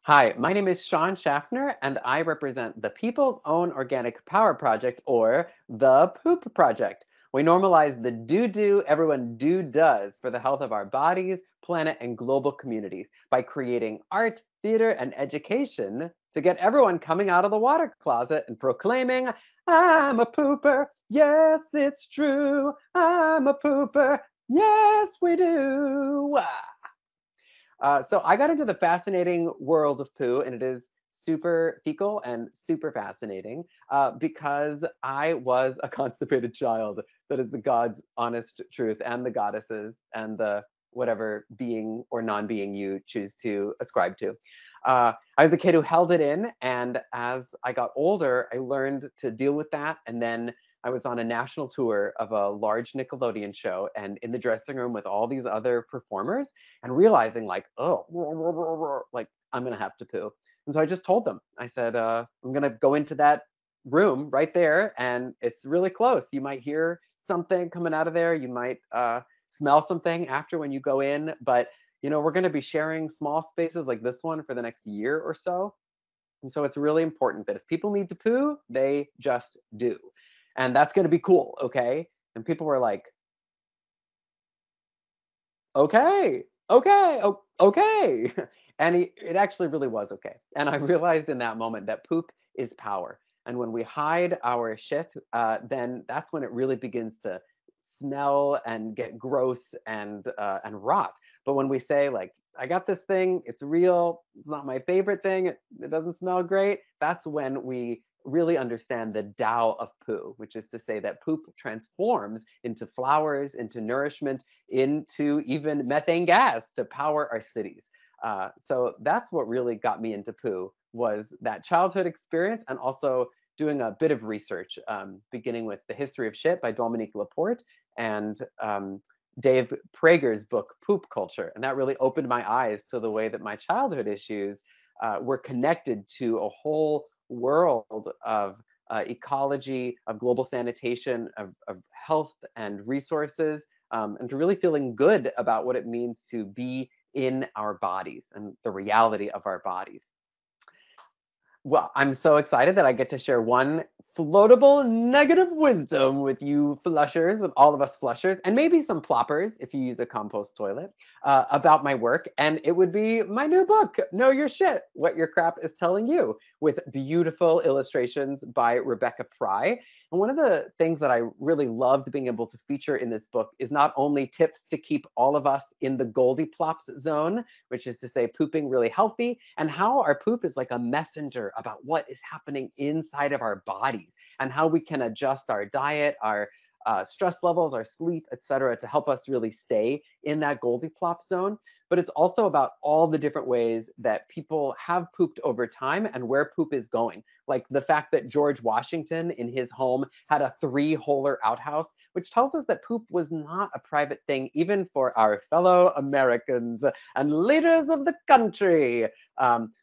Hi, my name is Shawn Shafner, and I represent the People's Own Organic Power Project, or the Poop Project. We normalize the do everyone does for the health of our bodies, planet, and global communities by creating art, theater, and education to get everyone coming out of the water closet and proclaiming, I'm a pooper. Yes, it's true. I'm a pooper. Yes, we do. So I got into the fascinating world of poo, and it is super fecal and super fascinating because I was a constipated child. That is the God's honest truth, and the goddesses, and the whatever being or non-being you choose to ascribe to. I was a kid who held it in, and as I got older, I learned to deal with that. And then I was on a national tour of a large Nickelodeon show, and in the dressing room with all these other performers, and realizing like, oh, like I'm gonna have to poo. And so I just told them, I said, I'm gonna go into that room right there, and it's really close. You might hear something coming out of there. You might smell something after when you go in, but we're going to be sharing small spaces like this one for the next year or so. And so it's really important that if people need to poo, they just do. And that's going to be cool, okay? And people were like, okay, okay, okay. And it actually really was okay. And I realized in that moment that poop is power. And when we hide our shit, then that's when it really begins to smell and get gross and rot. But when we say like, I got this thing, it's real, it's not my favorite thing, it doesn't smell great, that's when we really understand the Tao of poo, which is to say that poop transforms into flowers, into nourishment, into even methane gas to power our cities. So that's what really got me into poo, was that childhood experience, and also doing a bit of research, beginning with The History of Shit by Dominique Laporte, and Dave Prager's book, Poop Culture. And that really opened my eyes to the way that my childhood issues were connected to a whole world of ecology, of global sanitation, of health and resources, and to really feeling good about what it means to be in our bodies and the reality of our bodies. Well, I'm so excited that I get to share one floatable nugget of wisdom with you flushers, with all of us flushers, and maybe some ploppers if you use a compost toilet, about my work. And it would be my new book, Know Your Shit, What Your Crap is Telling You, with beautiful illustrations by Rebecca Pry. And one of the things that I really loved being able to feature in this book is not only tips to keep all of us in the Goldilocks zone, which is to say pooping really healthy, and how our poop is like a messenger about what is happening inside of our bodies, and how we can adjust our diet, our stress levels, our sleep, etc., to help us really stay in that Goldilocks zone. But it's also about all the different ways that people have pooped over time and where poop is going. Like the fact that George Washington in his home had a 3-holer outhouse, which tells us that poop was not a private thing, even for our fellow Americans and leaders of the country.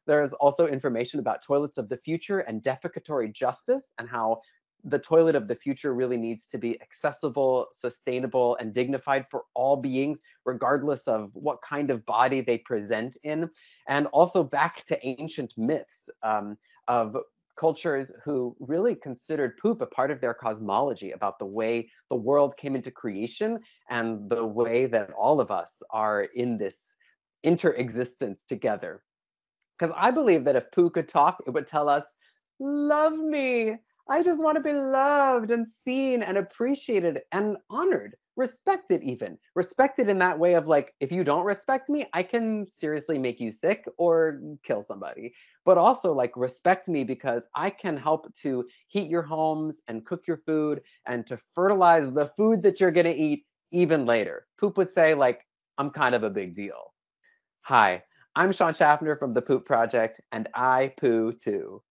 There's also information about toilets of the future and defecatory justice, and how the toilet of the future really needs to be accessible, sustainable, and dignified for all beings, regardless of what kind of body they present in. And also back to ancient myths of cultures who really considered poop a part of their cosmology, about the way the world came into creation and the way that all of us are in this interexistence together. Because I believe that if poo could talk, it would tell us, love me. I just want to be loved and seen and appreciated and honored, respected even. Respected in that way of like, if you don't respect me, I can seriously make you sick or kill somebody. But also like respect me because I can help to heat your homes and cook your food and to fertilize the food that you're going to eat even later. Poop would say like, I'm kind of a big deal. Hi, I'm Shawn Shafner from the Poop Project, and I poo too.